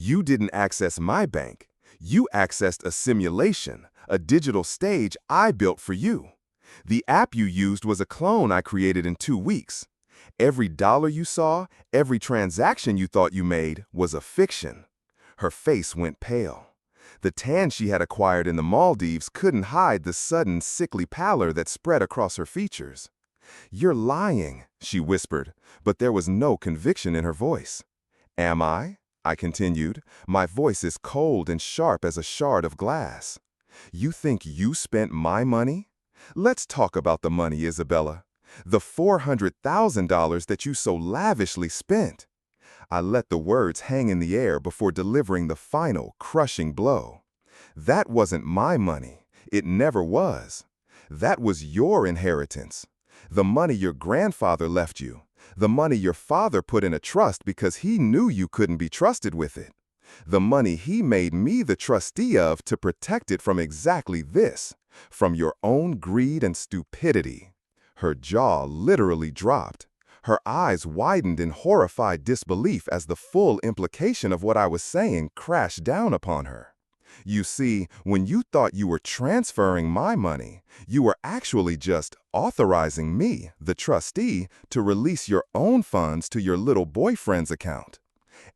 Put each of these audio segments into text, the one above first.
You didn't access my bank. You accessed a simulation, a digital stage I built for you. The app you used was a clone I created in 2 weeks. Every dollar you saw, every transaction you thought you made was a fiction. Her face went pale. The tan she had acquired in the Maldives couldn't hide the sudden, sickly pallor that spread across her features. "You're lying," she whispered, but there was no conviction in her voice. "Am I?" I continued. My voice is cold and sharp as a shard of glass. "You think you spent my money? Let's talk about the money, Isabella. The $400,000 that you so lavishly spent." I let the words hang in the air before delivering the final, crushing blow. "That wasn't my money. It never was. That was your inheritance. The money your grandfather left you. The money your father put in a trust because he knew you couldn't be trusted with it. The money he made me the trustee of to protect it from exactly this, from your own greed and stupidity." Her jaw literally dropped. Her eyes widened in horrified disbelief as the full implication of what I was saying crashed down upon her. "You see, when you thought you were transferring my money, you were actually just authorizing me, the trustee, to release your own funds to your little boyfriend's account.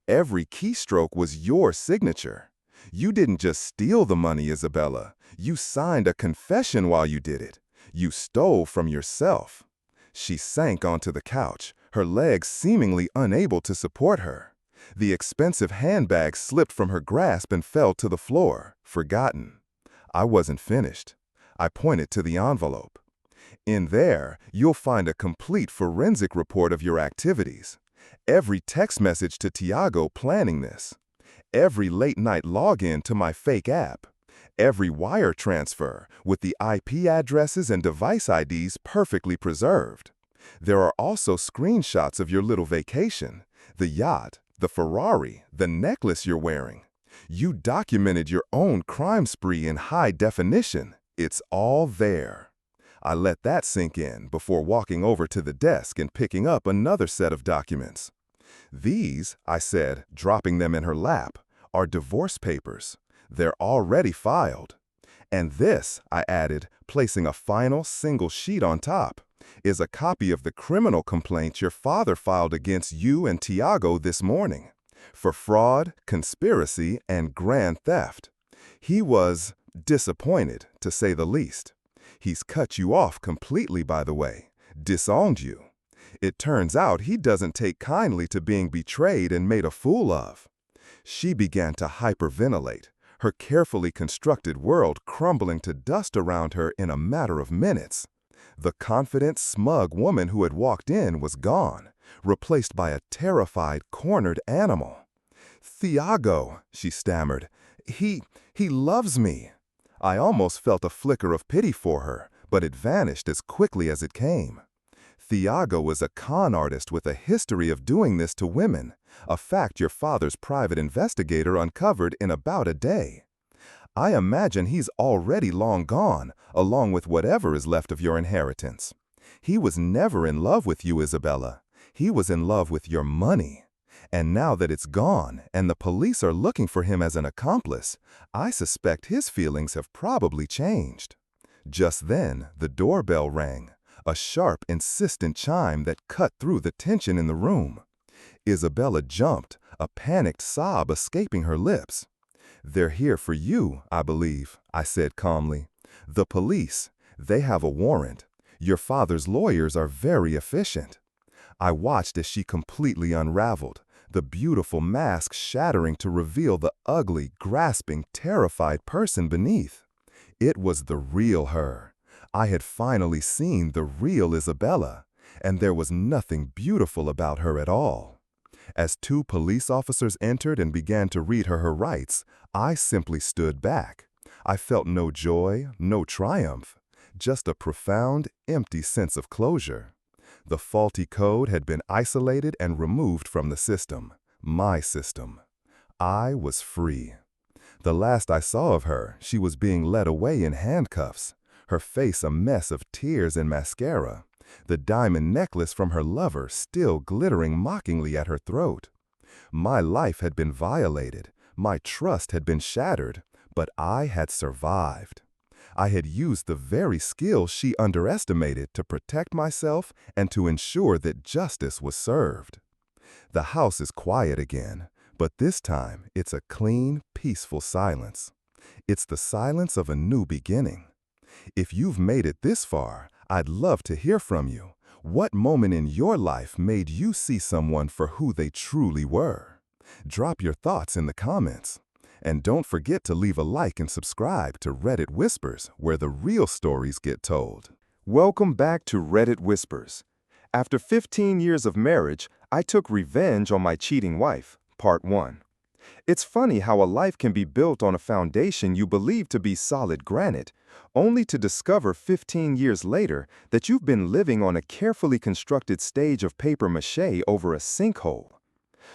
Every keystroke was your signature. You didn't just steal the money, Isabella. You signed a confession while you did it. You stole from yourself." She sank onto the couch, her legs seemingly unable to support her. The expensive handbag slipped from her grasp and fell to the floor, forgotten. I wasn't finished. I pointed to the envelope. "In there, you'll find a complete forensic report of your activities. Every text message to Tiago planning this. Every late-night login to my fake app. Every wire transfer, with the IP addresses and device IDs perfectly preserved. There are also screenshots of your little vacation, the yacht, the Ferrari, the necklace you're wearing. You documented your own crime spree in high definition. It's all there." I let that sink in before walking over to the desk and picking up another set of documents. "These," I said, dropping them in her lap, "are divorce papers. They're already filed. And this," I added, placing a final single sheet on top, "is a copy of the criminal complaint your father filed against you and Tiago this morning, for fraud, conspiracy, and grand theft. He was disappointed, to say the least. He's cut you off completely, by the way, disowned you. It turns out he doesn't take kindly to being betrayed and made a fool of." She began to hyperventilate, her carefully constructed world crumbling to dust around her in a matter of minutes. The confident, smug woman who had walked in was gone, replaced by a terrified, cornered animal. "Tiago," she stammered, He loves me." I almost felt a flicker of pity for her, but it vanished as quickly as it came. Tiago was a con artist with a history of doing this to women, a fact your father's private investigator uncovered in about a day. I imagine he's already long gone, along with whatever is left of your inheritance. He was never in love with you, Isabella. He was in love with your money. And now that it's gone, and the police are looking for him as an accomplice, I suspect his feelings have probably changed. Just then, the doorbell rang, a sharp, insistent chime that cut through the tension in the room. Isabella jumped, a panicked sob escaping her lips. "They're here for you, I believe," I said calmly. "The police. They have a warrant. Your father's lawyers are very efficient." I watched as she completely unraveled, the beautiful mask shattering to reveal the ugly, grasping, terrified person beneath. It was the real her. I had finally seen the real Isabella, and there was nothing beautiful about her at all. As two police officers entered and began to read her rights, I simply stood back. I felt no joy, no triumph, just a profound, empty sense of closure. The faulty code had been isolated and removed from the system, my system. I was free. The last I saw of her, she was being led away in handcuffs, her face a mess of tears and mascara, the diamond necklace from her lover still glittering mockingly at her throat. My life had been violated, my trust had been shattered, but I had survived. I had used the very skills she underestimated to protect myself and to ensure that justice was served. The house is quiet again, but this time it's a clean, peaceful silence. It's the silence of a new beginning. If you've made it this far, I'd love to hear from you. What moment in your life made you see someone for who they truly were? Drop your thoughts in the comments. And don't forget to leave a like and subscribe to Reddit Whispers, where the real stories get told. Welcome back to Reddit Whispers. After 15 years of marriage, I took revenge on my cheating wife, Part 1. It's funny how a life can be built on a foundation you believe to be solid granite, only to discover 15 years later that you've been living on a carefully constructed stage of papier-mâché over a sinkhole.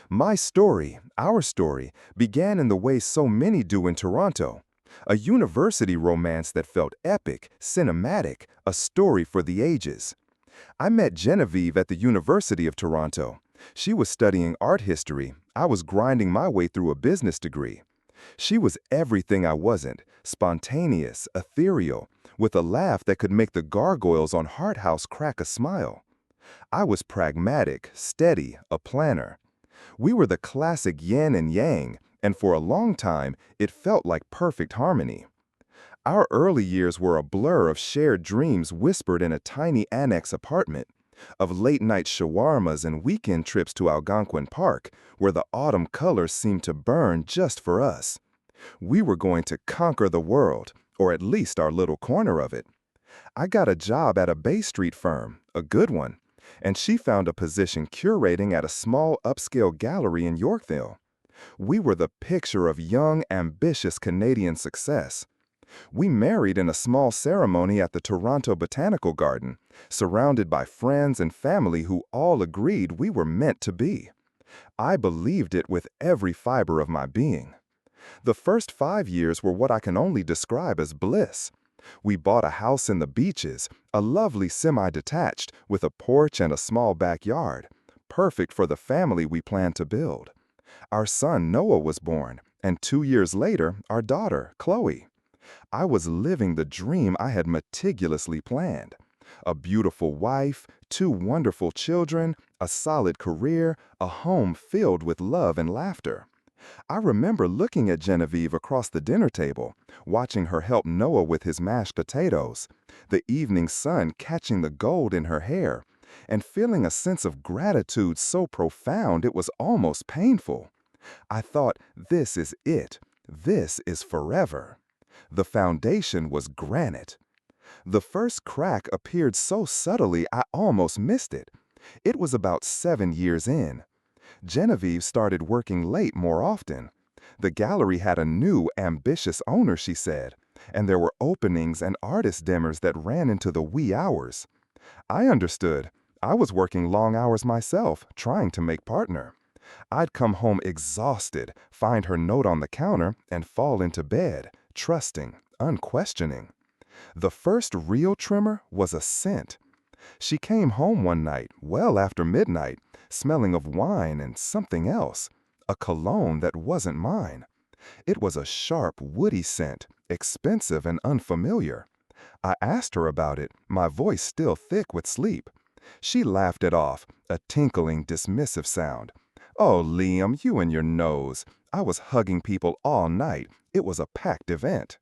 My story, our story, began in the way so many do in Toronto. A university romance that felt epic, cinematic, a story for the ages. I met Genevieve at the University of Toronto. She was studying art history. I was grinding my way through a business degree. She was everything I wasn't, spontaneous, ethereal, with a laugh that could make the gargoyles on Hart House crack a smile. I was pragmatic, steady, a planner. We were the classic yin and yang, and for a long time, it felt like perfect harmony. Our early years were a blur of shared dreams whispered in a tiny annex apartment, of late-night shawarmas and weekend trips to Algonquin Park, where the autumn colors seemed to burn just for us. We were going to conquer the world, or at least our little corner of it. I got a job at a Bay Street firm, a good one, and she found a position curating at a small upscale gallery in Yorkville. We were the picture of young, ambitious Canadian success. We married in a small ceremony at the Toronto Botanical Garden, surrounded by friends and family who all agreed we were meant to be. I believed it with every fiber of my being. The first 5 years were what I can only describe as bliss. We bought a house in the beaches, a lovely semi-detached with a porch and a small backyard, perfect for the family we planned to build. Our son Noah was born, and 2 years later, our daughter, Chloe. I was living the dream I had meticulously planned. A beautiful wife, 2 wonderful children, a solid career, a home filled with love and laughter. I remember looking at Genevieve across the dinner table, watching her help Noah with his mashed potatoes, the evening sun catching the gold in her hair, and feeling a sense of gratitude so profound it was almost painful. I thought, this is it. This is forever. The foundation was granite. The first crack appeared so subtly I almost missed it. It was about 7 years in. Genevieve started working late more often. The gallery had a new, ambitious owner, she said, and there were openings and artist dimmers that ran into the wee hours. I understood. I was working long hours myself, trying to make partner. I'd come home exhausted, find her note on the counter, and fall into bed, trusting, unquestioning. The first real tremor was a scent. She came home one night, well after midnight, smelling of wine and something else, a cologne that wasn't mine. It was a sharp, woody scent, expensive and unfamiliar. I asked her about it, my voice still thick with sleep. She laughed it off, a tinkling, dismissive sound. "Oh, Liam, you and your nose. I was hugging people all night. It was a packed event."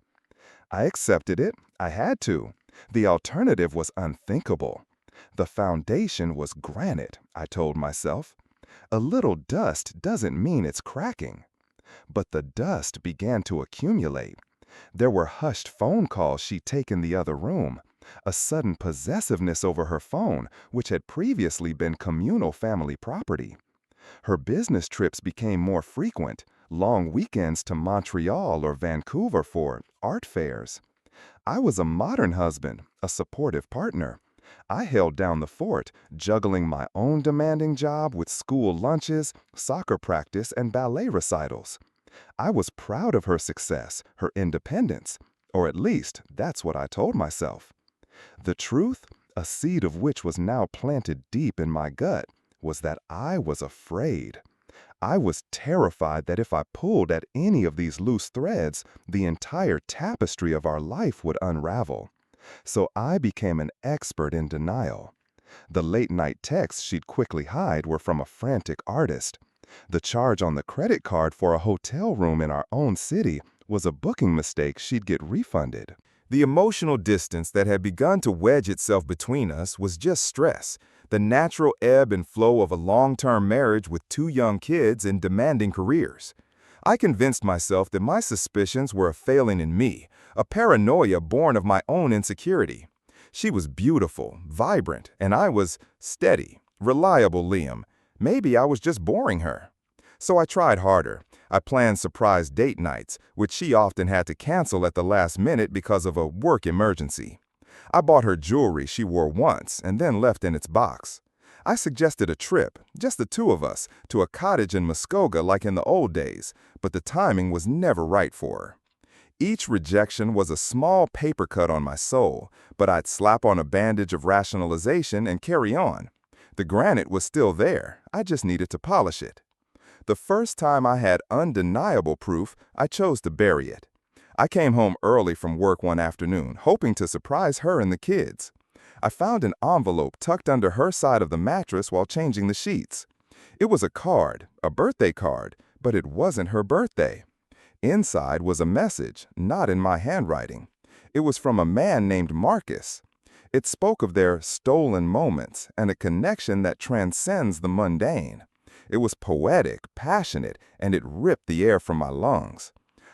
I accepted it. I had to. The alternative was unthinkable. The foundation was granite, I told myself. A little dust doesn't mean it's cracking. But the dust began to accumulate. There were hushed phone calls she'd taken the other room, a sudden possessiveness over her phone, which had previously been communal family property. Her business trips became more frequent, long weekends to Montreal or Vancouver for art fairs. I was a modern husband, a supportive partner. I held down the fort, juggling my own demanding job with school lunches, soccer practice, and ballet recitals. I was proud of her success, her independence, or at least that's what I told myself. The truth, a seed of which was now planted deep in my gut, was that I was afraid. I was terrified that if I pulled at any of these loose threads, the entire tapestry of our life would unravel. So I became an expert in denial. The late-night texts she'd quickly hide were from a frantic artist. The charge on the credit card for a hotel room in our own city was a booking mistake she'd get refunded. The emotional distance that had begun to wedge itself between us was just stress, the natural ebb and flow of a long-term marriage with two young kids and demanding careers. I convinced myself that my suspicions were a failing in me, a paranoia born of my own insecurity. She was beautiful, vibrant, and I was steady, reliable Liam. Maybe I was just boring her. So I tried harder. I planned surprise date nights, which she often had to cancel at the last minute because of a work emergency. I bought her jewelry she wore once and then left in its box. I suggested a trip, just the two of us, to a cottage in Muskogee like in the old days, but the timing was never right for her. Each rejection was a small paper cut on my soul, but I'd slap on a bandage of rationalization and carry on. The granite was still there, I just needed to polish it. The first time I had undeniable proof, I chose to bury it. I came home early from work one afternoon, hoping to surprise her and the kids. I found an envelope tucked under her side of the mattress while changing the sheets. It was a card, a birthday card, but it wasn't her birthday. Inside was a message, not in my handwriting. It was from a man named Marcus. It spoke of their stolen moments and a connection that transcends the mundane. It was poetic, passionate, and it ripped the air from my lungs.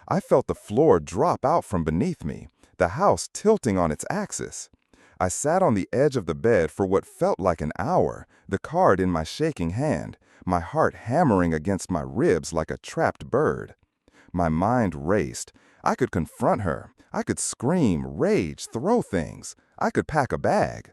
I felt the floor drop out from beneath me, the house tilting on its axis. I sat on the edge of the bed for what felt like an hour, the card in my shaking hand, my heart hammering against my ribs like a trapped bird. My mind raced. I could confront her. I could scream, rage, throw things. I could pack a bag.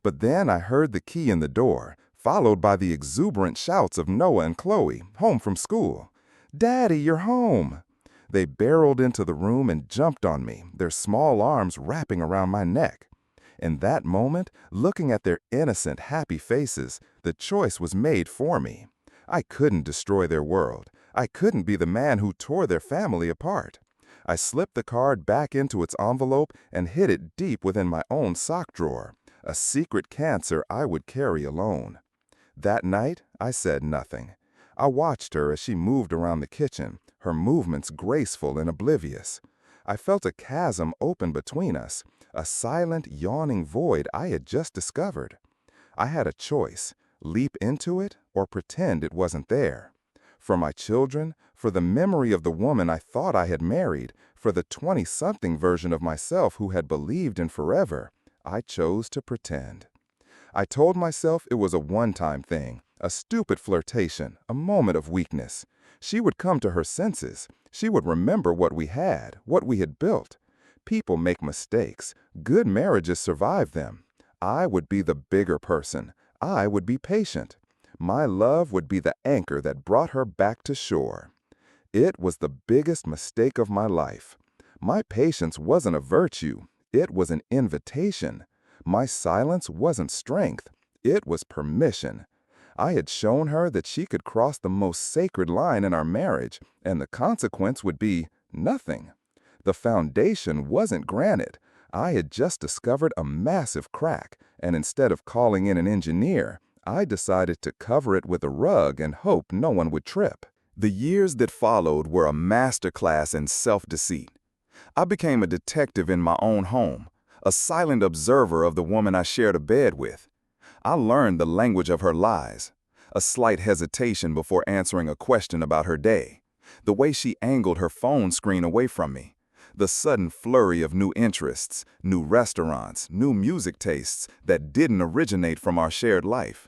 But then I heard the key in the door, followed by the exuberant shouts of Noah and Chloe, home from school. "Daddy, you're home!" They barreled into the room and jumped on me, their small arms wrapping around my neck. In that moment, looking at their innocent, happy faces, the choice was made for me. I couldn't destroy their world. I couldn't be the man who tore their family apart. I slipped the card back into its envelope and hid it deep within my own sock drawer, a secret cancer I would carry alone. That night, I said nothing. I watched her as she moved around the kitchen, her movements graceful and oblivious. I felt a chasm open between us, a silent, yawning void I had just discovered. I had a choice, leap into it or pretend it wasn't there. For my children, for the memory of the woman I thought I had married, for the 20-something version of myself who had believed in forever, I chose to pretend. I told myself it was a one-time thing, a stupid flirtation, a moment of weakness. She would come to her senses. She would remember what we had built. People make mistakes. Good marriages survive them. I would be the bigger person. I would be patient. My love would be the anchor that brought her back to shore. It was the biggest mistake of my life. My patience wasn't a virtue. It was an invitation. My silence wasn't strength. It was permission. I had shown her that she could cross the most sacred line in our marriage, and the consequence would be nothing. The foundation wasn't granite. I had just discovered a massive crack, and instead of calling in an engineer, I decided to cover it with a rug and hope no one would trip. The years that followed were a masterclass in self-deceit. I became a detective in my own home, a silent observer of the woman I shared a bed with. I learned the language of her lies, a slight hesitation before answering a question about her day, the way she angled her phone screen away from me, the sudden flurry of new interests, new restaurants, new music tastes that didn't originate from our shared life.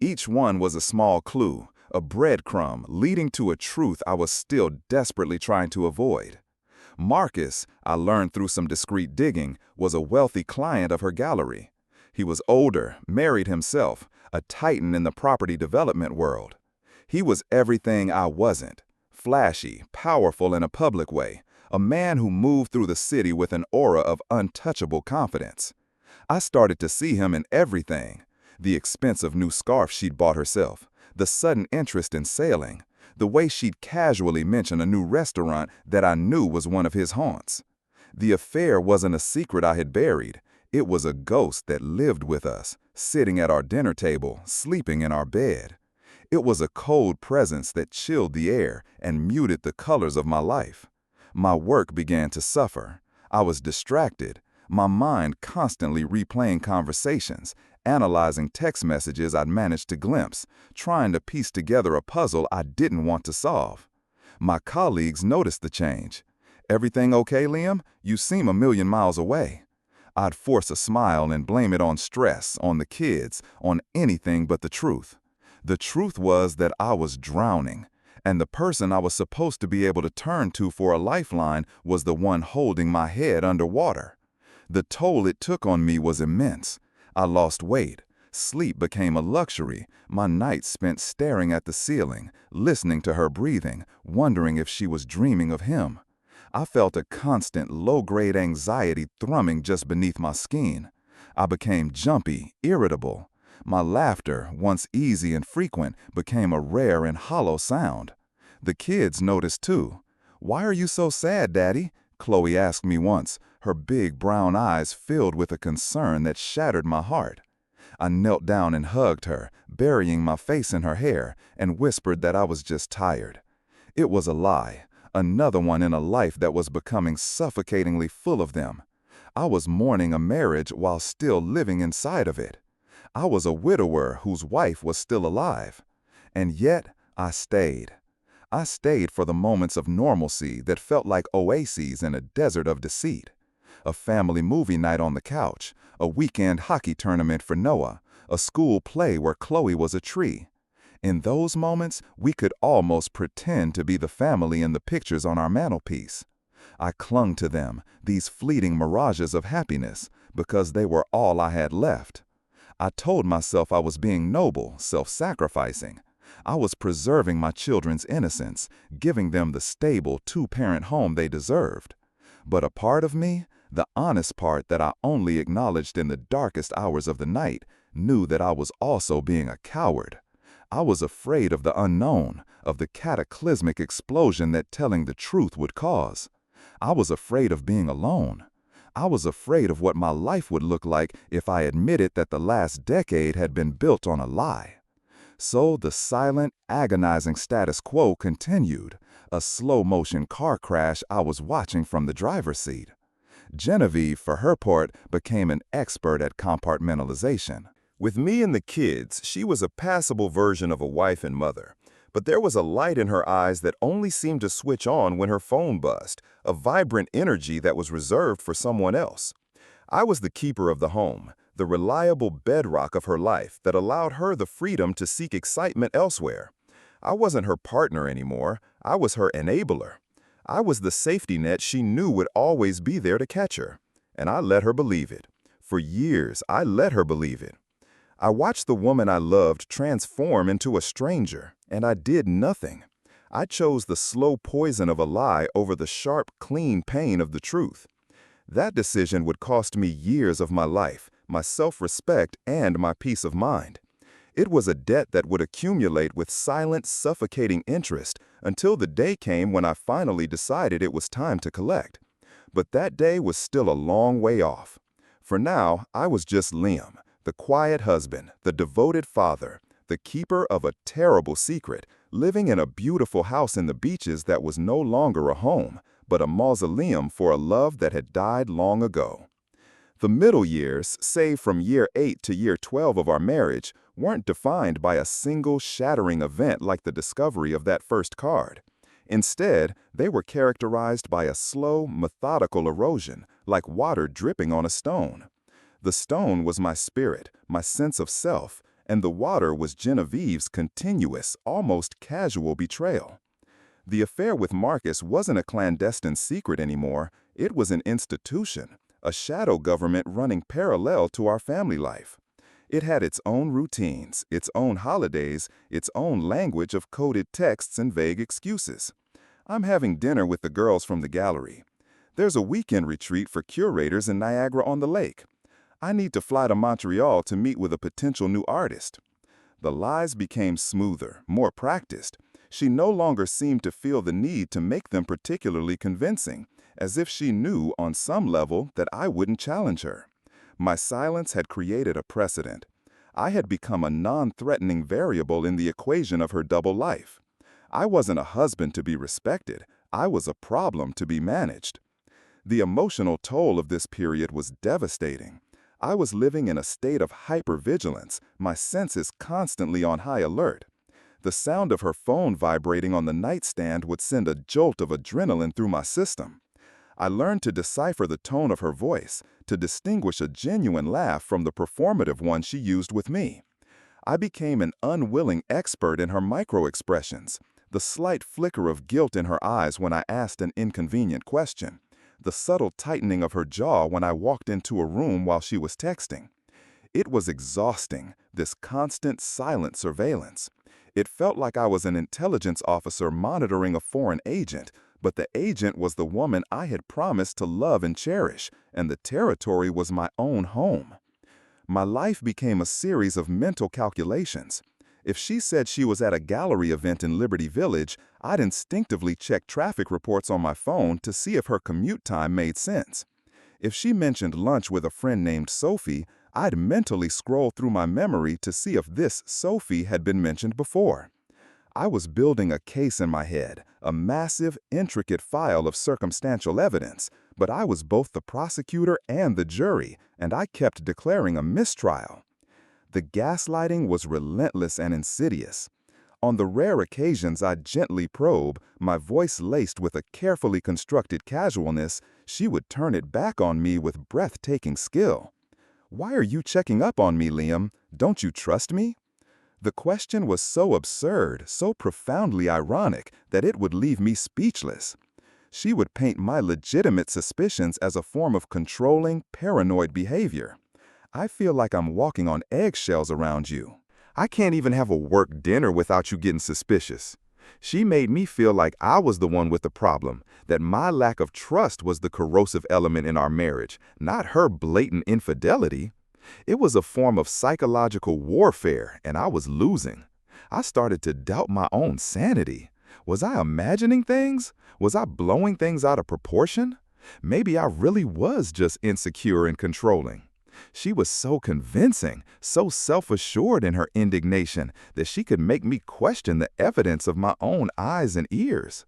Each one was a small clue, a breadcrumb leading to a truth I was still desperately trying to avoid. Marcus, I learned through some discreet digging, was a wealthy client of her gallery. He was older, married himself, a titan in the property development world. He was everything I wasn't, flashy, powerful in a public way, a man who moved through the city with an aura of untouchable confidence. I started to see him in everything. The expensive new scarf she'd bought herself, the sudden interest in sailing, The way she'd casually mention a new restaurant that I knew was one of his haunts. The affair wasn't a secret I had buried. It was a ghost that lived with us, sitting at our dinner table, sleeping in our bed. It was a cold presence that chilled the air and muted the colors of my life. My work began to suffer. I was distracted, my mind constantly replaying conversations, analyzing text messages I'd managed to glimpse, trying to piece together a puzzle I didn't want to solve. My colleagues noticed the change. "Everything okay, Liam? You seem a million miles away." I'd force a smile and blame it on stress, on the kids, on anything but the truth. The truth was that I was drowning, and the person I was supposed to be able to turn to for a lifeline was the one holding my head underwater. The toll it took on me was immense. I lost weight. Sleep became a luxury. My nights spent staring at the ceiling, listening to her breathing, wondering if she was dreaming of him. I felt a constant, low-grade anxiety thrumming just beneath my skin. I became jumpy, irritable. My laughter, once easy and frequent, became a rare and hollow sound. The kids noticed too. "Why are you so sad, Daddy?" Chloe asked me once, her big brown eyes filled with a concern that shattered my heart. I knelt down and hugged her, burying my face in her hair, and whispered that I was just tired. It was a lie, another one in a life that was becoming suffocatingly full of them. I was mourning a marriage while still living inside of it. I was a widower whose wife was still alive. And yet, I stayed. I stayed for the moments of normalcy that felt like oases in a desert of deceit. A family movie night on the couch, a weekend hockey tournament for Noah, a school play where Chloe was a tree. In those moments, we could almost pretend to be the family in the pictures on our mantelpiece. I clung to them, these fleeting mirages of happiness, because they were all I had left. I told myself I was being noble, self-sacrificing. I was preserving my children's innocence, giving them the stable two-parent home they deserved. But a part of me, the honest part that I only acknowledged in the darkest hours of the night, knew that I was also being a coward. I was afraid of the unknown, of the cataclysmic explosion that telling the truth would cause. I was afraid of being alone. I was afraid of what my life would look like if I admitted that the last decade had been built on a lie. So the silent, agonizing status quo continued, a slow-motion car crash I was watching from the driver's seat. Genevieve, for her part, became an expert at compartmentalization. With me and the kids, she was a passable version of a wife and mother. But there was a light in her eyes that only seemed to switch on when her phone buzzed, a vibrant energy that was reserved for someone else. I was the keeper of the home, the reliable bedrock of her life that allowed her the freedom to seek excitement elsewhere. I wasn't her partner anymore, I was her enabler. I was the safety net she knew would always be there to catch her. And I let her believe it. For years, I let her believe it. I watched the woman I loved transform into a stranger, and I did nothing. I chose the slow poison of a lie over the sharp, clean pain of the truth. That decision would cost me years of my life, my self-respect, and my peace of mind. It was a debt that would accumulate with silent, suffocating interest until the day came when I finally decided it was time to collect. But that day was still a long way off. For now, I was just Liam, the quiet husband, the devoted father, the keeper of a terrible secret, living in a beautiful house in the beaches that was no longer a home, but a mausoleum for a love that had died long ago. The middle years, say from year 8 to year 12 of our marriage, weren't defined by a single shattering event like the discovery of that first card. Instead, they were characterized by a slow, methodical erosion, like water dripping on a stone. The stone was my spirit, my sense of self, and the water was Genevieve's continuous, almost casual betrayal. The affair with Marcus wasn't a clandestine secret anymore, it was an institution, a shadow government running parallel to our family life. It had its own routines, its own holidays, its own language of coded texts and vague excuses. I'm having dinner with the girls from the gallery. There's a weekend retreat for curators in Niagara-on-the-Lake. I need to fly to Montreal to meet with a potential new artist. The lies became smoother, more practiced. She no longer seemed to feel the need to make them particularly convincing, as if she knew on some level that I wouldn't challenge her. My silence had created a precedent. I had become a non-threatening variable in the equation of her double life. I wasn't a husband to be respected. I was a problem to be managed. The emotional toll of this period was devastating. I was living in a state of hypervigilance, my senses constantly on high alert. The sound of her phone vibrating on the nightstand would send a jolt of adrenaline through my system. I learned to decipher the tone of her voice, to distinguish a genuine laugh from the performative one she used with me. I became an unwilling expert in her micro-expressions, the slight flicker of guilt in her eyes when I asked an inconvenient question, the subtle tightening of her jaw when I walked into a room while she was texting. It was exhausting, this constant, silent surveillance. It felt like I was an intelligence officer monitoring a foreign agent, but the agent was the woman I had promised to love and cherish, and the territory was my own home. My life became a series of mental calculations. If she said she was at a gallery event in Liberty Village, I'd instinctively check traffic reports on my phone to see if her commute time made sense. If she mentioned lunch with a friend named Sophie, I'd mentally scroll through my memory to see if this Sophie had been mentioned before. I was building a case in my head, a massive, intricate file of circumstantial evidence, but I was both the prosecutor and the jury, and I kept declaring a mistrial. The gaslighting was relentless and insidious. On the rare occasions I'd gently probe, my voice laced with a carefully constructed casualness, she would turn it back on me with breathtaking skill. "Why are you checking up on me, Liam? Don't you trust me?" The question was so absurd, so profoundly ironic, that it would leave me speechless. She would paint my legitimate suspicions as a form of controlling, paranoid behavior. "I feel like I'm walking on eggshells around you. I can't even have a work dinner without you getting suspicious." She made me feel like I was the one with the problem, that my lack of trust was the corrosive element in our marriage, not her blatant infidelity. It was a form of psychological warfare, and I was losing. I started to doubt my own sanity. Was I imagining things? Was I blowing things out of proportion? Maybe I really was just insecure and controlling. She was so convincing, so self-assured in her indignation that she could make me question the evidence of my own eyes and ears.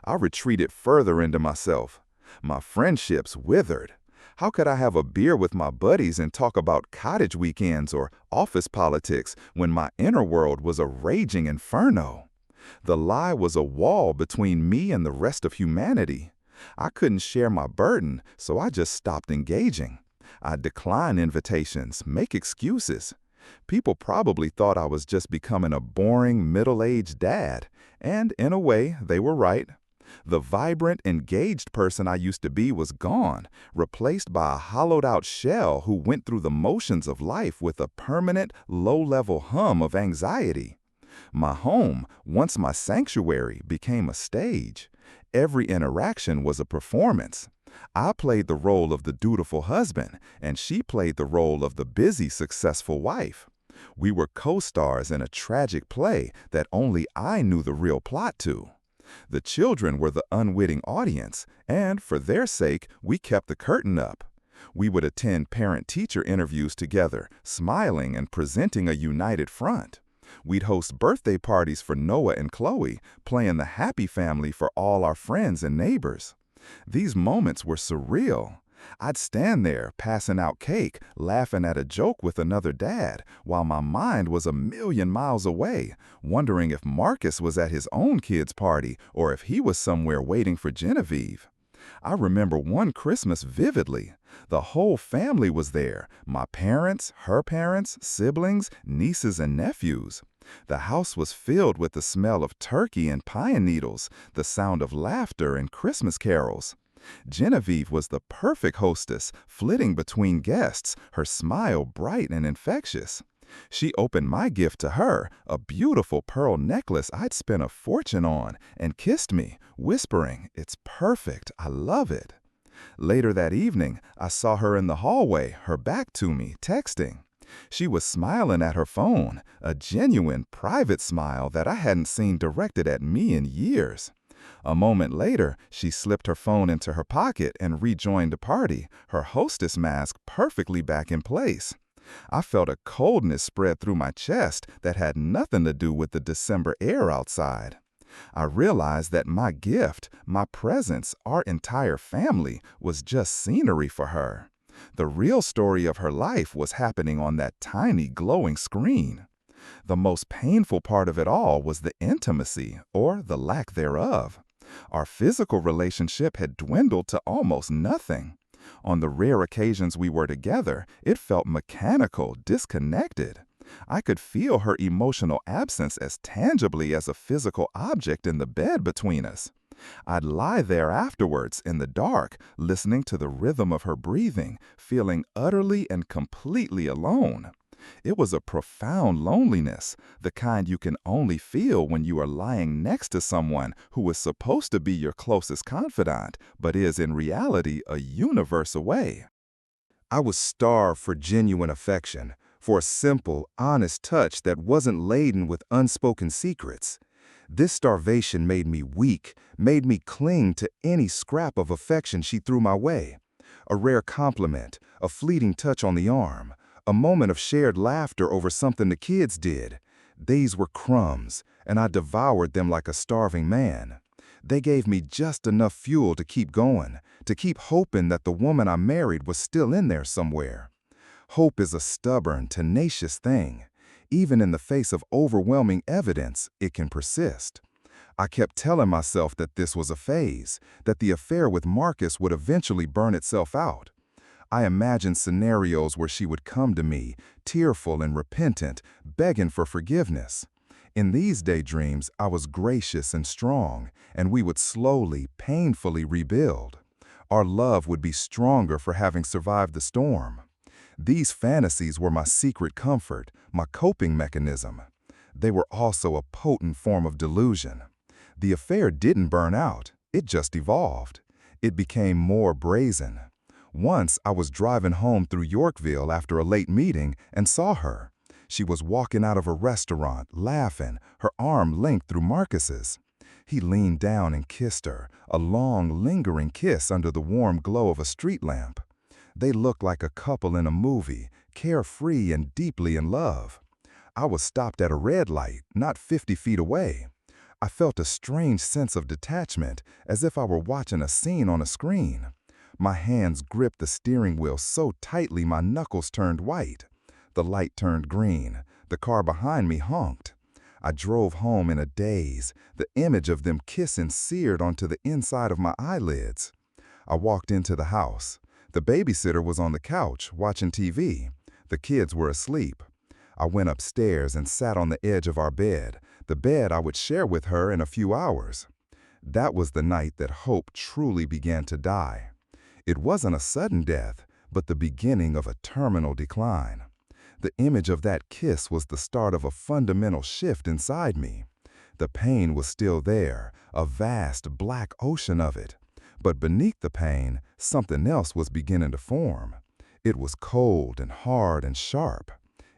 I retreated further into myself. My friendships withered. How could I have a beer with my buddies and talk about cottage weekends or office politics when my inner world was a raging inferno? The lie was a wall between me and the rest of humanity. I couldn't share my burden, so I just stopped engaging. I'd decline invitations, make excuses. People probably thought I was just becoming a boring, middle-aged dad, and in a way, they were right. The vibrant, engaged person I used to be was gone, replaced by a hollowed-out shell who went through the motions of life with a permanent, low-level hum of anxiety. My home, once my sanctuary, became a stage. Every interaction was a performance. I played the role of the dutiful husband, and she played the role of the busy, successful wife. We were co-stars in a tragic play that only I knew the real plot to. The children were the unwitting audience, and for their sake, we kept the curtain up. We would attend parent-teacher interviews together, smiling and presenting a united front. We'd host birthday parties for Noah and Chloe, playing the happy family for all our friends and neighbors. These moments were surreal. I'd stand there, passing out cake, laughing at a joke with another dad, while my mind was a million miles away, wondering if Marcus was at his own kid's party or if he was somewhere waiting for Genevieve. I remember one Christmas vividly. The whole family was there, my parents, her parents, siblings, nieces, and nephews. The house was filled with the smell of turkey and pine needles, the sound of laughter and Christmas carols. Genevieve was the perfect hostess, flitting between guests, her smile bright and infectious. She opened my gift to her, a beautiful pearl necklace I'd spent a fortune on, and kissed me, whispering, "It's perfect, I love it." Later that evening, I saw her in the hallway, her back to me, texting. She was smiling at her phone, a genuine, private smile that I hadn't seen directed at me in years. A moment later, she slipped her phone into her pocket and rejoined the party, her hostess mask perfectly back in place. I felt a coldness spread through my chest that had nothing to do with the December air outside. I realized that my gift, my presence, our entire family was just scenery for her. The real story of her life was happening on that tiny glowing screen. The most painful part of it all was the intimacy, or the lack thereof. Our physical relationship had dwindled to almost nothing. On the rare occasions we were together, it felt mechanical, disconnected. I could feel her emotional absence as tangibly as a physical object in the bed between us. I'd lie there afterwards in the dark, listening to the rhythm of her breathing, feeling utterly and completely alone. It was a profound loneliness, the kind you can only feel when you are lying next to someone who is supposed to be your closest confidant, but is in reality a universe away. I was starved for genuine affection, for a simple, honest touch that wasn't laden with unspoken secrets. This starvation made me weak, made me cling to any scrap of affection she threw my way. A rare compliment, a fleeting touch on the arm, a moment of shared laughter over something the kids did. These were crumbs, and I devoured them like a starving man. They gave me just enough fuel to keep going, to keep hoping that the woman I married was still in there somewhere. Hope is a stubborn, tenacious thing. Even in the face of overwhelming evidence, it can persist. I kept telling myself that this was a phase, that the affair with Marcus would eventually burn itself out. I imagined scenarios where she would come to me, tearful and repentant, begging for forgiveness. In these daydreams, I was gracious and strong, and we would slowly, painfully rebuild. Our love would be stronger for having survived the storm. These fantasies were my secret comfort, my coping mechanism. They were also a potent form of delusion. The affair didn't burn out, it just evolved. It became more brazen. Once I was driving home through Yorkville after a late meeting and saw her. She was walking out of a restaurant, laughing, her arm linked through Marcus's. He leaned down and kissed her, a long, lingering kiss under the warm glow of a street lamp. They looked like a couple in a movie, carefree and deeply in love. I was stopped at a red light, not 50 feet away. I felt a strange sense of detachment, as if I were watching a scene on a screen. My hands gripped the steering wheel so tightly my knuckles turned white. The light turned green. The car behind me honked. I drove home in a daze, the image of them kissing seared onto the inside of my eyelids. I walked into the house. The babysitter was on the couch, watching TV. The kids were asleep. I went upstairs and sat on the edge of our bed, the bed I would share with her in a few hours. That was the night that hope truly began to die. It wasn't a sudden death, but the beginning of a terminal decline. The image of that kiss was the start of a fundamental shift inside me. The pain was still there, a vast black ocean of it. But beneath the pain, something else was beginning to form. It was cold and hard and sharp.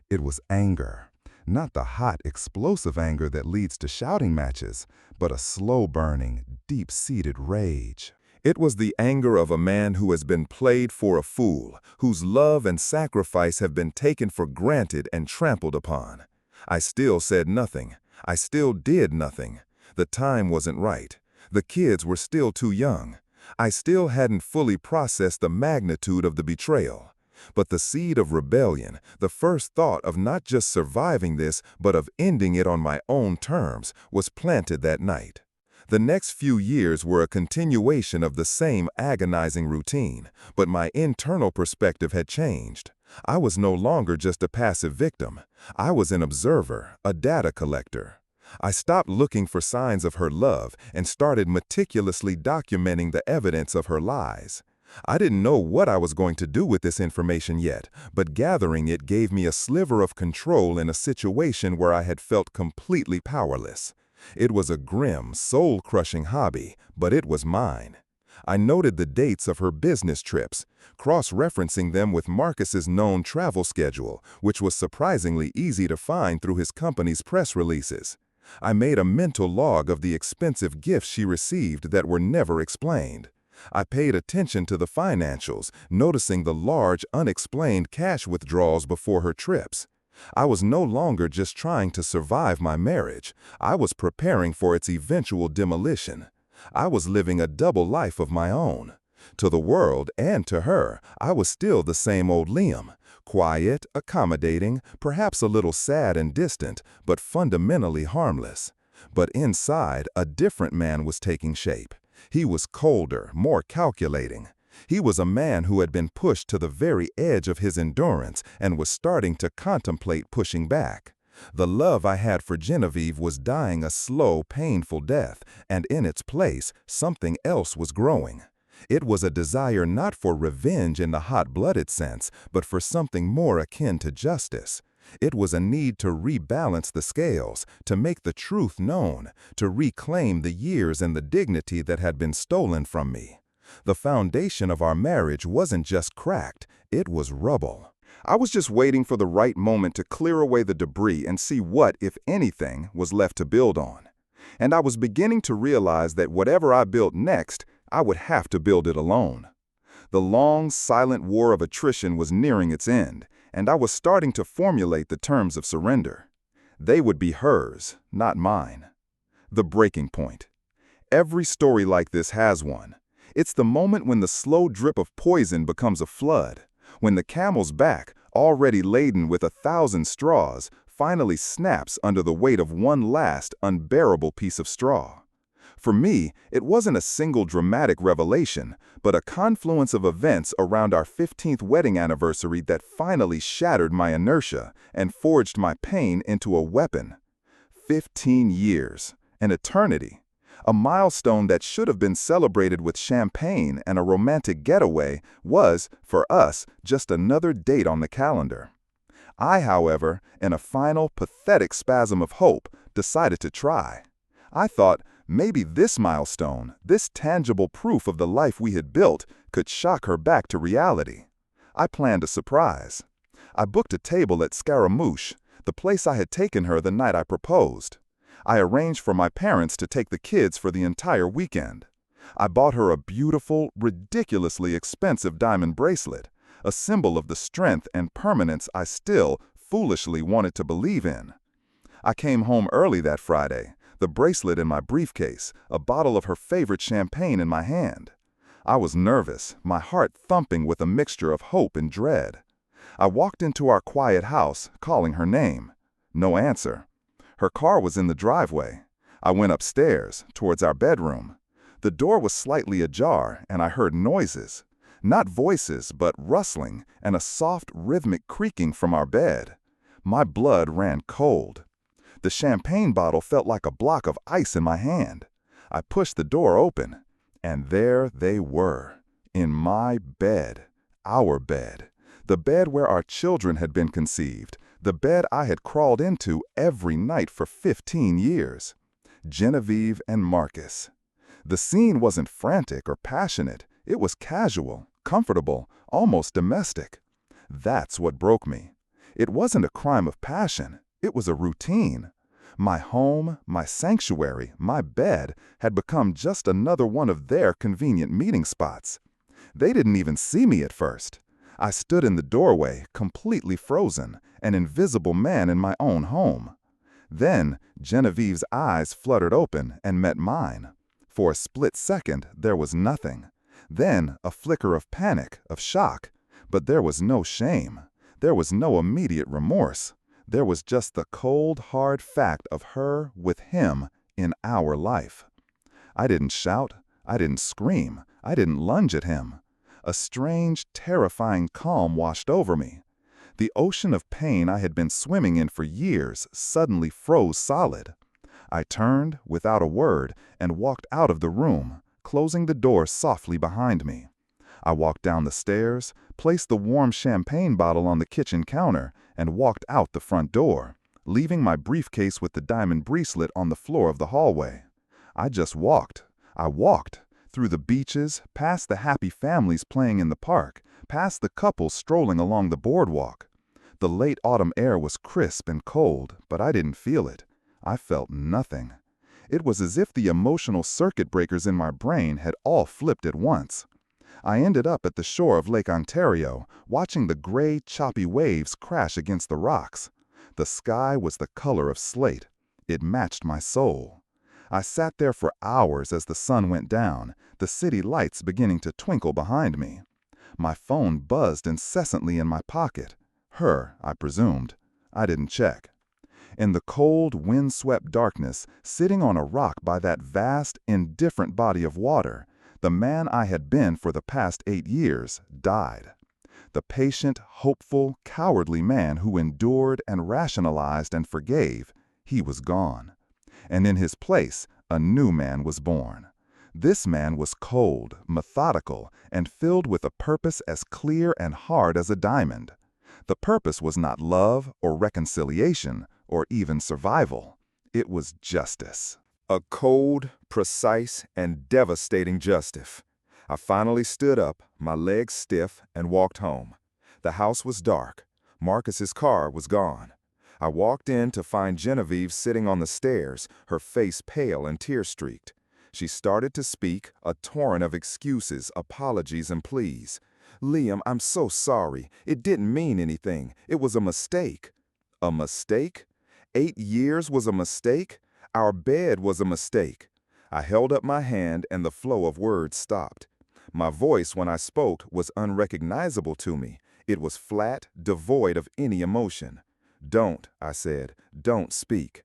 It was anger. Not the hot, explosive anger that leads to shouting matches, but a slow-burning, deep-seated rage. It was the anger of a man who has been played for a fool, whose love and sacrifice have been taken for granted and trampled upon. I still said nothing. I still did nothing. The time wasn't right. The kids were still too young. I still hadn't fully processed the magnitude of the betrayal. But the seed of rebellion, the first thought of not just surviving this, but of ending it on my own terms, was planted that night. The next few years were a continuation of the same agonizing routine, but my internal perspective had changed. I was no longer just a passive victim. I was an observer, a data collector. I stopped looking for signs of her love and started meticulously documenting the evidence of her lies. I didn't know what I was going to do with this information yet, but gathering it gave me a sliver of control in a situation where I had felt completely powerless. It was a grim, soul-crushing hobby, but it was mine. I noted the dates of her business trips, cross-referencing them with Marcus's known travel schedule, which was surprisingly easy to find through his company's press releases. I made a mental log of the expensive gifts she received that were never explained. I paid attention to the financials, noticing the large, unexplained cash withdrawals before her trips. I was no longer just trying to survive my marriage. I was preparing for its eventual demolition. I was living a double life of my own. To the world and to her, I was still the same old Liam, quiet, accommodating, perhaps a little sad and distant, but fundamentally harmless. But inside, a different man was taking shape. He was colder, more calculating. He was a man who had been pushed to the very edge of his endurance and was starting to contemplate pushing back. The love I had for Genevieve was dying a slow, painful death, and in its place, something else was growing. It was a desire not for revenge in the hot-blooded sense, but for something more akin to justice. It was a need to rebalance the scales, to make the truth known, to reclaim the years and the dignity that had been stolen from me. The foundation of our marriage wasn't just cracked, it was rubble. I was just waiting for the right moment to clear away the debris and see what, if anything, was left to build on. And I was beginning to realize that whatever I built next, I would have to build it alone. The long, silent war of attrition was nearing its end, and I was starting to formulate the terms of surrender. They would be hers, not mine. The breaking point. Every story like this has one. It's the moment when the slow drip of poison becomes a flood, when the camel's back, already laden with 1,000 straws, finally snaps under the weight of one last, unbearable piece of straw. For me, it wasn't a single dramatic revelation, but a confluence of events around our 15th wedding anniversary that finally shattered my inertia and forged my pain into a weapon. 15 years, an eternity. A milestone that should have been celebrated with champagne and a romantic getaway was, for us, just another date on the calendar. I, however, in a final, pathetic spasm of hope, decided to try. I thought, maybe this milestone, this tangible proof of the life we had built, could shock her back to reality. I planned a surprise. I booked a table at Scaramouche, the place I had taken her the night I proposed. I arranged for my parents to take the kids for the entire weekend. I bought her a beautiful, ridiculously expensive diamond bracelet, a symbol of the strength and permanence I still, foolishly wanted to believe in. I came home early that Friday, the bracelet in my briefcase, a bottle of her favorite champagne in my hand. I was nervous, my heart thumping with a mixture of hope and dread. I walked into our quiet house, calling her name. No answer. Her car was in the driveway. I went upstairs, towards our bedroom. The door was slightly ajar, and I heard noises. Not voices, but rustling, and a soft, rhythmic creaking from our bed. My blood ran cold. The champagne bottle felt like a block of ice in my hand. I pushed the door open, and there they were, in my bed, our bed, the bed where our children had been conceived, the bed I had crawled into every night for 15 years. Genevieve and Marcus. The scene wasn't frantic or passionate. It was casual, comfortable, almost domestic. That's what broke me. It wasn't a crime of passion. It was a routine. My home, my sanctuary, my bed had become just another one of their convenient meeting spots. They didn't even see me at first. I stood in the doorway, completely frozen, an invisible man in my own home. Then Genevieve's eyes fluttered open and met mine. For a split second, there was nothing. Then a flicker of panic, of shock. But there was no shame. There was no immediate remorse. There was just the cold, hard fact of her with him in our life. I didn't shout. I didn't scream. I didn't lunge at him. A strange, terrifying calm washed over me. The ocean of pain I had been swimming in for years suddenly froze solid. I turned, without a word, and walked out of the room, closing the door softly behind me. I walked down the stairs, placed the warm champagne bottle on the kitchen counter, and walked out the front door, leaving my briefcase with the diamond bracelet on the floor of the hallway. I just walked. I walked through the beaches, past the happy families playing in the park, past the couples strolling along the boardwalk. The late autumn air was crisp and cold, but I didn't feel it. I felt nothing. It was as if the emotional circuit breakers in my brain had all flipped at once. I ended up at the shore of Lake Ontario, watching the gray, choppy waves crash against the rocks. The sky was the color of slate. It matched my soul. I sat there for hours as the sun went down, the city lights beginning to twinkle behind me. My phone buzzed incessantly in my pocket. Her, I presumed. I didn't check. In the cold, wind-swept darkness, sitting on a rock by that vast, indifferent body of water, the man I had been for the past 8 years died. The patient, hopeful, cowardly man who endured and rationalized and forgave, he was gone. And in his place, a new man was born. This man was cold, methodical, and filled with a purpose as clear and hard as a diamond. The purpose was not love or reconciliation or even survival. It was justice. A cold, precise, and devastating justice. I finally stood up, my legs stiff, and walked home. The house was dark. Marcus's car was gone. I walked in to find Genevieve sitting on the stairs, her face pale and tear-streaked. She started to speak, a torrent of excuses, apologies, and pleas. "Liam, I'm so sorry. It didn't mean anything. It was a mistake." A mistake? 8 years was a mistake? Our bed was a mistake. I held up my hand and the flow of words stopped. My voice, when I spoke, was unrecognizable to me. It was flat, devoid of any emotion. "Don't," I said, "don't speak."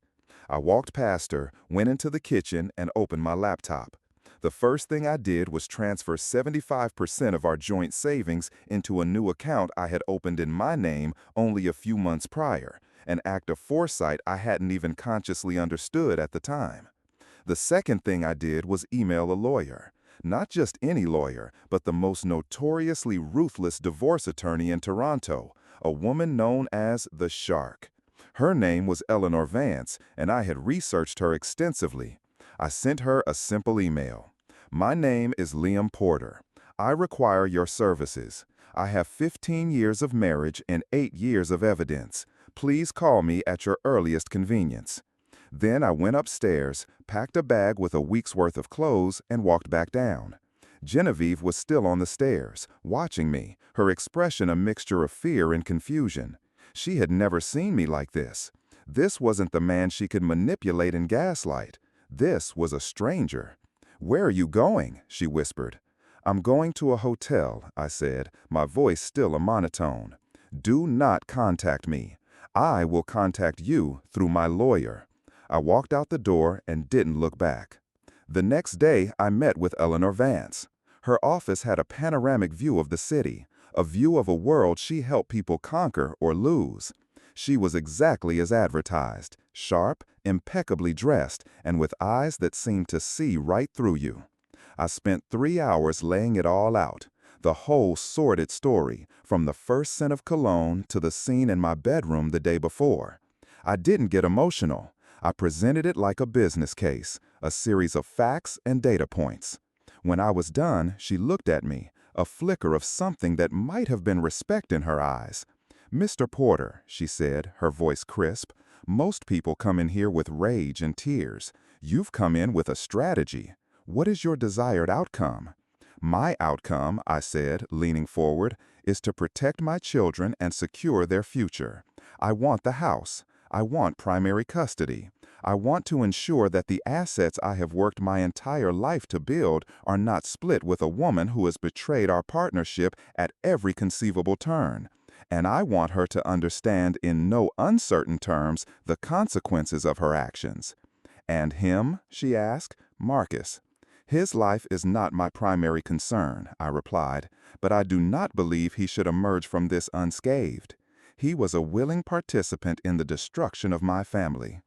I walked past her, went into the kitchen, and opened my laptop. The first thing I did was transfer 75% of our joint savings into a new account I had opened in my name only a few months prior, an act of foresight I hadn't even consciously understood at the time. The second thing I did was email a lawyer. Not just any lawyer, but the most notoriously ruthless divorce attorney in Toronto, a woman known as the Shark. Her name was Eleanor Vance, and I had researched her extensively. I sent her a simple email. "My name is Liam Porter. I require your services. I have 15 years of marriage and 8 years of evidence. Please call me at your earliest convenience." Then I went upstairs, packed a bag with a week's worth of clothes, and walked back down. Genevieve was still on the stairs, watching me, her expression a mixture of fear and confusion. She had never seen me like this. This wasn't the man she could manipulate and gaslight. This was a stranger. "Where are you going?" she whispered. "I'm going to a hotel," I said, my voice still a monotone. "Do not contact me. I will contact you through my lawyer." I walked out the door and didn't look back. The next day, I met with Eleanor Vance. Her office had a panoramic view of the city, a view of a world she helped people conquer or lose. She was exactly as advertised, sharp, impeccably dressed, and with eyes that seemed to see right through you. I spent 3 hours laying it all out, the whole sordid story, from the first scent of cologne to the scene in my bedroom the day before. I didn't get emotional. I presented it like a business case, a series of facts and data points. When I was done, she looked at me, a flicker of something that might have been respect in her eyes. "Mr. Porter," she said, her voice crisp, "most people come in here with rage and tears. You've come in with a strategy. What is your desired outcome?" "My outcome," I said, leaning forward, "is to protect my children and secure their future. I want the house. I want primary custody. I want to ensure that the assets I have worked my entire life to build are not split with a woman who has betrayed our partnership at every conceivable turn. And I want her to understand in no uncertain terms the consequences of her actions." "And him?" she asked. "Marcus." "His life is not my primary concern," I replied, "but I do not believe he should emerge from this unscathed. He was a willing participant in the destruction of my family."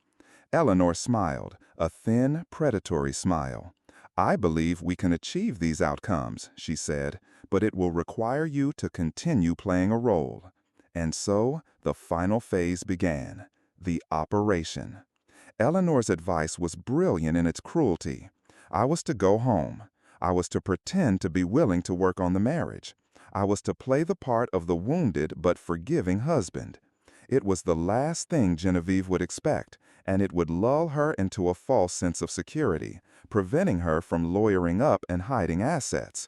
Eleanor smiled, a thin, predatory smile. "I believe we can achieve these outcomes," she said, "but it will require you to continue playing a role." And so, the final phase began, the operation. Eleanor's advice was brilliant in its cruelty. I was to go home. I was to pretend to be willing to work on the marriage. I was to play the part of the wounded but forgiving husband. It was the last thing Genevieve would expect, and it would lull her into a false sense of security, preventing her from lawyering up and hiding assets.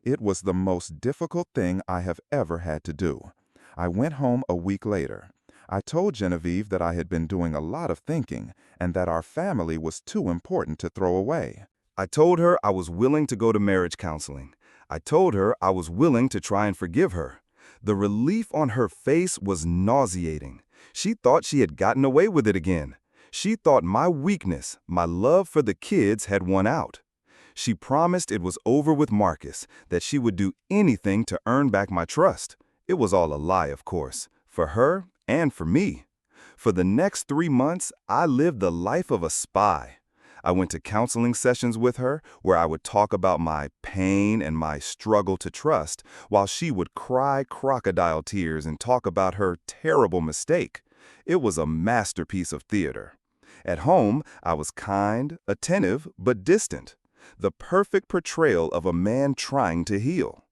It was the most difficult thing I have ever had to do. I went home a week later. I told Genevieve that I had been doing a lot of thinking and that our family was too important to throw away. I told her I was willing to go to marriage counseling. I told her I was willing to try and forgive her. The relief on her face was nauseating. She thought she had gotten away with it again. She thought my weakness, my love for the kids, had won out. She promised it was over with Marcus, that she would do anything to earn back my trust. It was all a lie, of course, for her and for me. For the next 3 months, I lived the life of a spy. I went to counseling sessions with her where I would talk about my pain and my struggle to trust, while she would cry crocodile tears and talk about her terrible mistake. It was a masterpiece of theater. At home, I was kind, attentive, but distant. The perfect portrayal of a man trying to heal.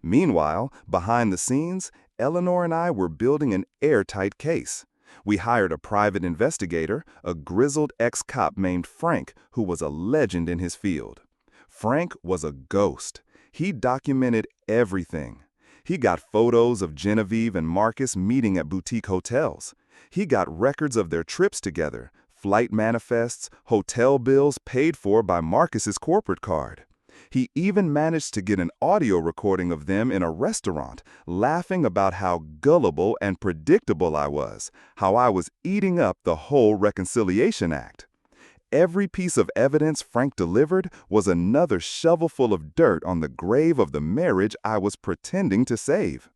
Meanwhile, behind the scenes, Eleanor and I were building an airtight case. We hired a private investigator, a grizzled ex-cop named Frank, who was a legend in his field. Frank was a ghost. He documented everything. He got photos of Genevieve and Marcus meeting at boutique hotels. He got records of their trips together, flight manifests, hotel bills paid for by Marcus's corporate card. He even managed to get an audio recording of them in a restaurant, laughing about how gullible and predictable I was, how I was eating up the whole Reconciliation Act. Every piece of evidence Frank delivered was another shovelful of dirt on the grave of the marriage I was pretending to save.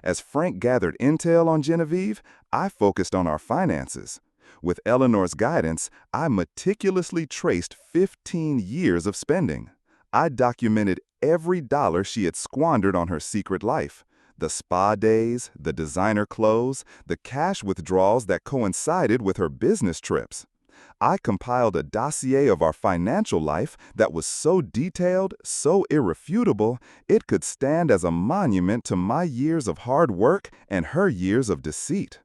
As Frank gathered intel on Genevieve, I focused on our finances. With Eleanor's guidance, I meticulously traced 15 years of spending. I documented every dollar she had squandered on her secret life. The spa days, the designer clothes, the cash withdrawals that coincided with her business trips. I compiled a dossier of our financial life that was so detailed, so irrefutable, it could stand as a monument to my years of hard work and her years of deceit.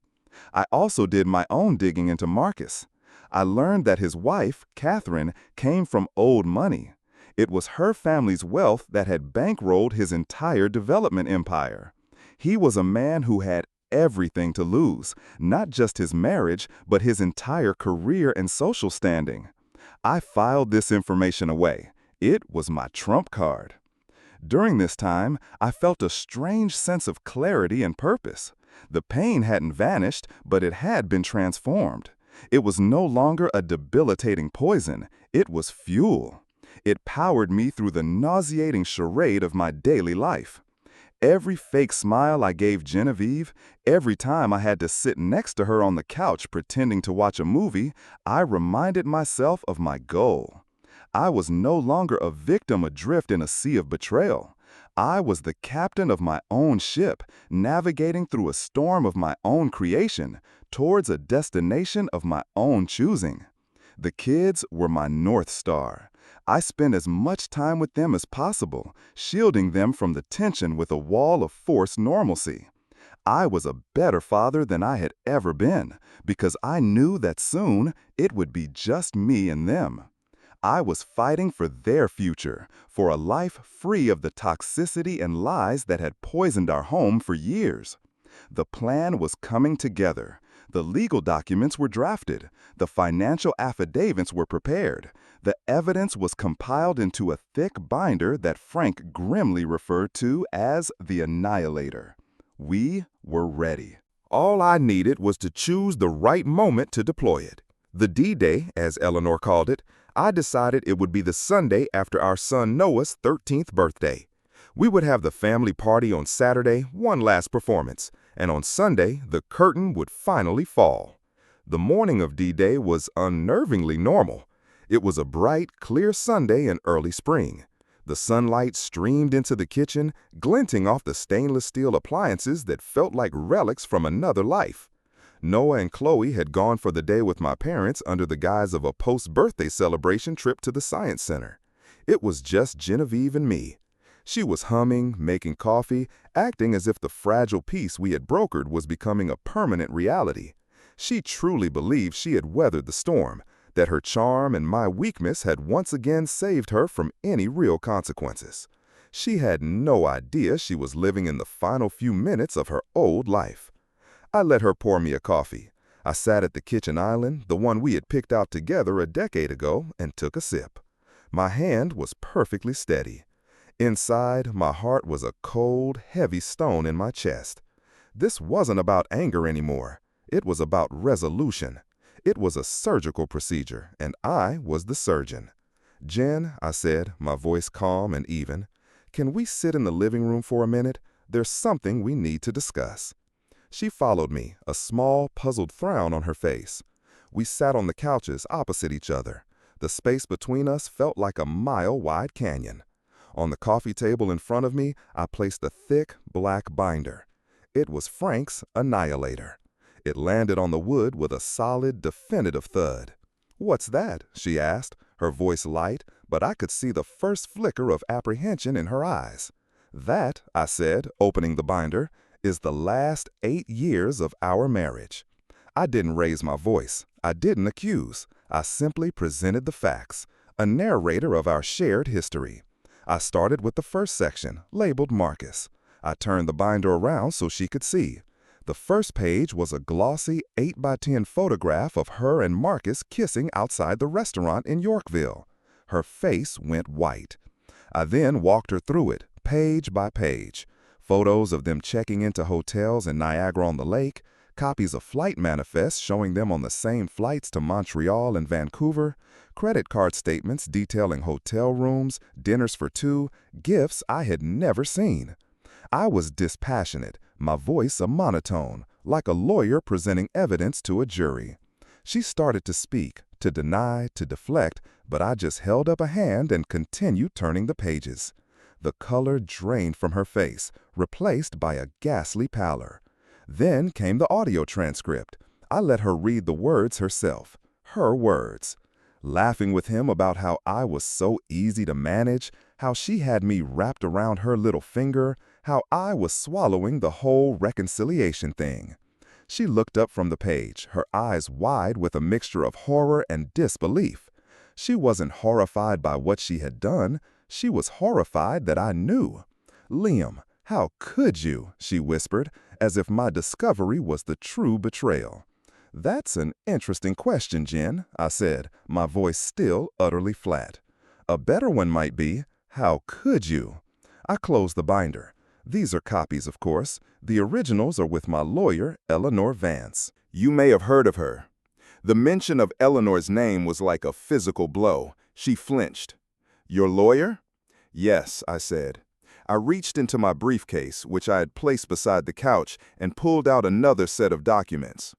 I also did my own digging into Marcus. I learned that his wife, Catherine, came from old money. It was her family's wealth that had bankrolled his entire development empire. He was a man who had everything to lose, not just his marriage, but his entire career and social standing. I filed this information away. It was my trump card. During this time, I felt a strange sense of clarity and purpose. The pain hadn't vanished, but it had been transformed. It was no longer a debilitating poison. It was fuel. It powered me through the nauseating charade of my daily life. Every fake smile I gave Genevieve, every time I had to sit next to her on the couch pretending to watch a movie, I reminded myself of my goal. I was no longer a victim adrift in a sea of betrayal. I was the captain of my own ship, navigating through a storm of my own creation, towards a destination of my own choosing. The kids were my North Star. I spent as much time with them as possible, shielding them from the tension with a wall of forced normalcy. I was a better father than I had ever been, because I knew that soon it would be just me and them. I was fighting for their future, for a life free of the toxicity and lies that had poisoned our home for years. The plan was coming together. The legal documents were drafted. The financial affidavits were prepared. The evidence was compiled into a thick binder that Frank grimly referred to as the Annihilator. We were ready. All I needed was to choose the right moment to deploy it. The D-Day, as Eleanor called it, I decided it would be the Sunday after our son Noah's 13th birthday. We would have the family party on Saturday, one last performance, and on Sunday, the curtain would finally fall. The morning of D-Day was unnervingly normal. It was a bright, clear Sunday in early spring. The sunlight streamed into the kitchen, glinting off the stainless steel appliances that felt like relics from another life. Noah and Chloe had gone for the day with my parents under the guise of a post-birthday celebration trip to the Science Center. It was just Genevieve and me. She was humming, making coffee, acting as if the fragile peace we had brokered was becoming a permanent reality. She truly believed she had weathered the storm, that her charm and my weakness had once again saved her from any real consequences. She had no idea she was living in the final few minutes of her old life. I let her pour me a coffee. I sat at the kitchen island, the one we had picked out together a decade ago, and took a sip. My hand was perfectly steady. Inside, my heart was a cold, heavy stone in my chest. This wasn't about anger anymore. It was about resolution. It was a surgical procedure, and I was the surgeon. "Jen," I said, my voice calm and even, "can we sit in the living room for a minute? There's something we need to discuss." She followed me, a small, puzzled frown on her face. We sat on the couches opposite each other. The space between us felt like a mile-wide canyon. On the coffee table in front of me, I placed a thick, black binder. It was Frank's Annihilator. It landed on the wood with a solid, definitive thud. "What's that?" she asked, her voice light, but I could see the first flicker of apprehension in her eyes. "That," I said, opening the binder, "is the last 8 years of our marriage." I didn't raise my voice. I didn't accuse. I simply presented the facts, a narrator of our shared history. I started with the first section, labeled Marcus. I turned the binder around so she could see. The first page was a glossy 8x10 photograph of her and Marcus kissing outside the restaurant in Yorkville. Her face went white. I then walked her through it, page by page. Photos of them checking into hotels in Niagara-on-the-Lake, copies of flight manifests showing them on the same flights to Montreal and Vancouver, credit card statements detailing hotel rooms, dinners for two, gifts I had never seen. I was dispassionate, my voice a monotone, like a lawyer presenting evidence to a jury. She started to speak, to deny, to deflect, but I just held up a hand and continued turning the pages. The color drained from her face, replaced by a ghastly pallor. Then came the audio transcript. I let her read the words herself, her words. Laughing with him about how I was so easy to manage, how she had me wrapped around her little finger, how I was swallowing the whole reconciliation thing. She looked up from the page, her eyes wide with a mixture of horror and disbelief. She wasn't horrified by what she had done. She was horrified that I knew. "Liam, how could you?" she whispered, as if my discovery was the true betrayal. "That's an interesting question, Jen," I said, my voice still utterly flat. "A better one might be, how could you?" I closed the binder. These are copies, of course. The originals are with my lawyer, Eleanor Vance. You may have heard of her. The mention of Eleanor's name was like a physical blow. She flinched. "Your lawyer?" "Yes," I said. I reached into my briefcase, which I had placed beside the couch, and pulled out another set of documents.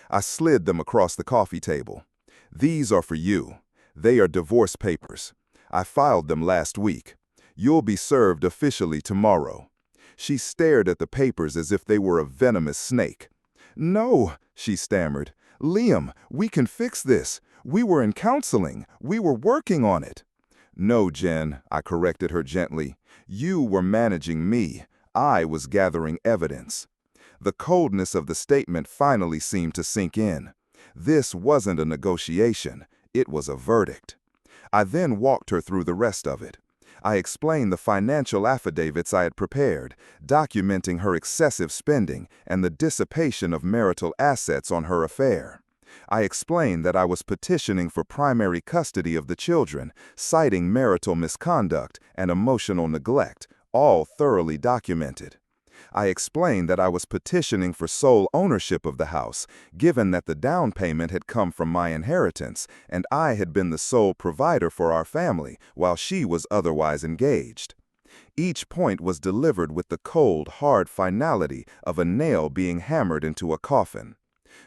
I slid them across the coffee table. "These are for you. They are divorce papers. I filed them last week. You'll be served officially tomorrow." She stared at the papers as if they were a venomous snake. "No," she stammered. "Liam, we can fix this. We were in counseling. We were working on it." "No, Jen," I corrected her gently. "You were managing me. I was gathering evidence." The coldness of the statement finally seemed to sink in. This wasn't a negotiation. It was a verdict. I then walked her through the rest of it. I explained the financial affidavits I had prepared, documenting her excessive spending and the dissipation of marital assets on her affair. I explained that I was petitioning for primary custody of the children, citing marital misconduct and emotional neglect, all thoroughly documented. I explained that I was petitioning for sole ownership of the house, given that the down payment had come from my inheritance, and I had been the sole provider for our family, while she was otherwise engaged. Each point was delivered with the cold, hard finality of a nail being hammered into a coffin.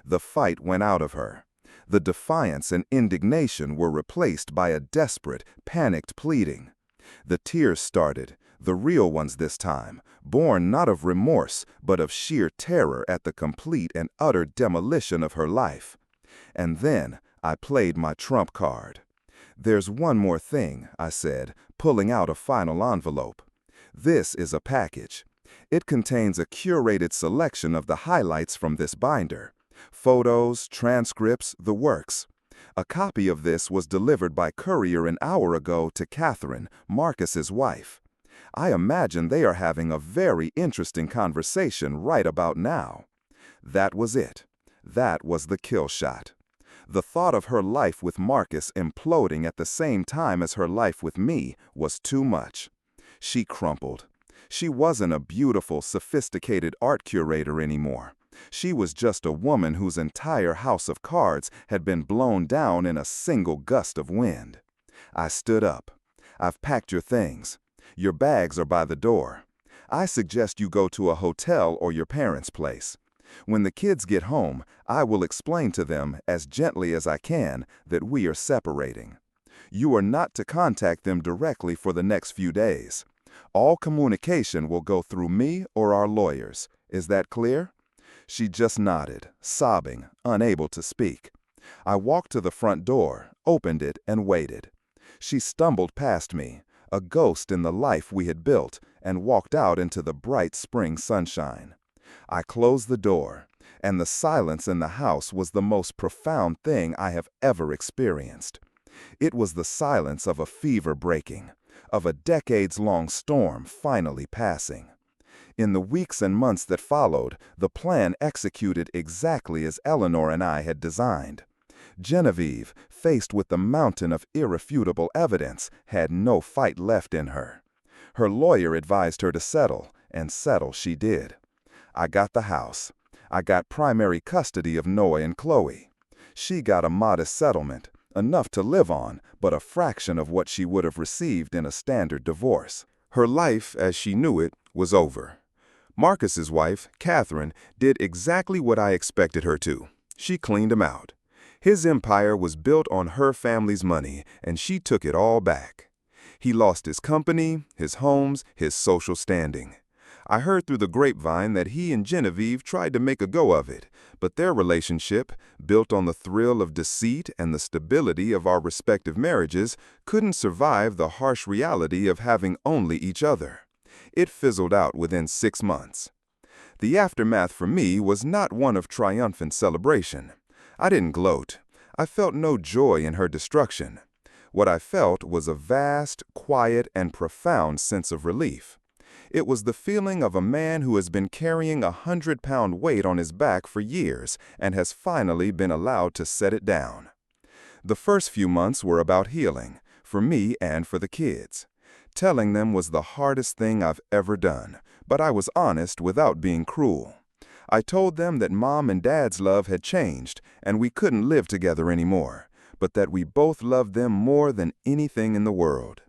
The fight went out of her. The defiance and indignation were replaced by a desperate, panicked pleading. The tears started, the real ones this time, born not of remorse, but of sheer terror at the complete and utter demolition of her life. And then I played my trump card. "There's one more thing," I said, pulling out a final envelope. This is a package. It contains a curated selection of the highlights from this binder. Photos, transcripts, the works. A copy of this was delivered by courier an hour ago to Catherine, Marcus's wife. I imagine they are having a very interesting conversation right about now. That was it. That was the kill shot. The thought of her life with Marcus imploding at the same time as her life with me was too much. She crumpled. She wasn't a beautiful, sophisticated art curator anymore. She was just a woman whose entire house of cards had been blown down in a single gust of wind. I stood up. I've packed your things. Your bags are by the door. I suggest you go to a hotel or your parents' place. When the kids get home, I will explain to them, as gently as I can, that we are separating. You are not to contact them directly for the next few days. All communication will go through me or our lawyers. Is that clear? She just nodded, sobbing, unable to speak. I walked to the front door, opened it, and waited. She stumbled past me, a ghost in the life we had built, and walked out into the bright spring sunshine. I closed the door, and the silence in the house was the most profound thing I have ever experienced. It was the silence of a fever breaking, of a decades-long storm finally passing. In the weeks and months that followed, the plan executed exactly as Eleanor and I had designed. Genevieve, faced with the mountain of irrefutable evidence, had no fight left in her. Her lawyer advised her to settle, and settle she did. I got the house. I got primary custody of Noah and Chloe. She got a modest settlement, enough to live on, but a fraction of what she would have received in a standard divorce. Her life, as she knew it, was over. Marcus's wife, Catherine, did exactly what I expected her to. She cleaned him out. His empire was built on her family's money, and she took it all back. He lost his company, his homes, his social standing. I heard through the grapevine that he and Genevieve tried to make a go of it, but their relationship, built on the thrill of deceit and the stability of our respective marriages, couldn't survive the harsh reality of having only each other. It fizzled out within 6 months. The aftermath for me was not one of triumphant celebration. I didn't gloat. I felt no joy in her destruction. What I felt was a vast, quiet, and profound sense of relief. It was the feeling of a man who has been carrying a 100-pound weight on his back for years and has finally been allowed to set it down. The first few months were about healing, for me and for the kids. Telling them was the hardest thing I've ever done, but I was honest without being cruel. I told them that Mom and Dad's love had changed and we couldn't live together anymore, but that we both loved them more than anything in the world.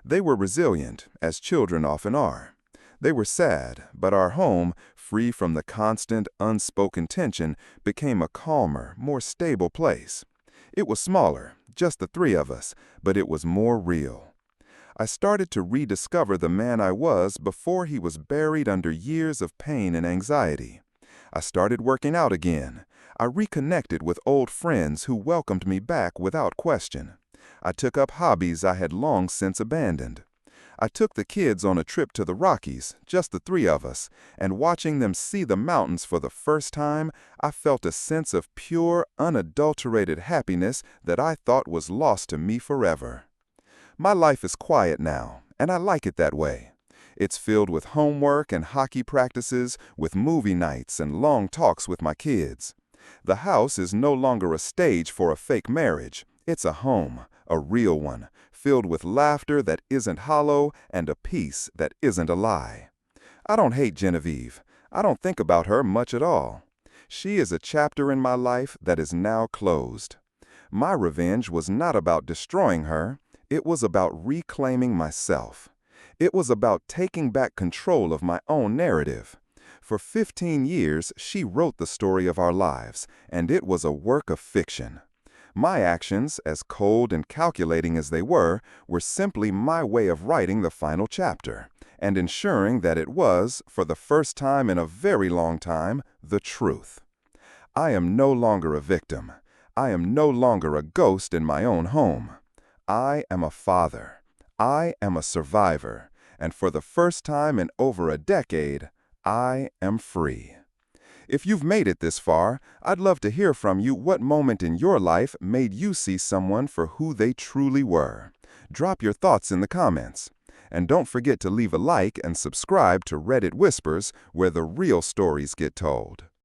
They were resilient, as children often are. They were sad, but our home, free from the constant, unspoken tension, became a calmer, more stable place. It was smaller, just the 3 of us, but it was more real. I started to rediscover the man I was before he was buried under years of pain and anxiety. I started working out again. I reconnected with old friends who welcomed me back without question. I took up hobbies I had long since abandoned. I took the kids on a trip to the Rockies, just the 3 of us, and watching them see the mountains for the first time, I felt a sense of pure, unadulterated happiness that I thought was lost to me forever. My life is quiet now, and I like it that way. It's filled with homework and hockey practices, with movie nights and long talks with my kids. The house is no longer a stage for a fake marriage. It's a home, a real one, filled with laughter that isn't hollow and a peace that isn't a lie. I don't hate Genevieve. I don't think about her much at all. She is a chapter in my life that is now closed. My revenge was not about destroying her. It was about reclaiming myself. It was about taking back control of my own narrative. For 15 years, she wrote the story of our lives, and it was a work of fiction. My actions, as cold and calculating as they were simply my way of writing the final chapter, and ensuring that it was, for the first time in a very long time, the truth. I am no longer a victim. I am no longer a ghost in my own home. I am a father. I am a survivor, and for the first time in over a decade, I am free. If you've made it this far, I'd love to hear from you what moment in your life made you see someone for who they truly were. Drop your thoughts in the comments. And don't forget to leave a like and subscribe to Reddit Whispers, where the real stories get told.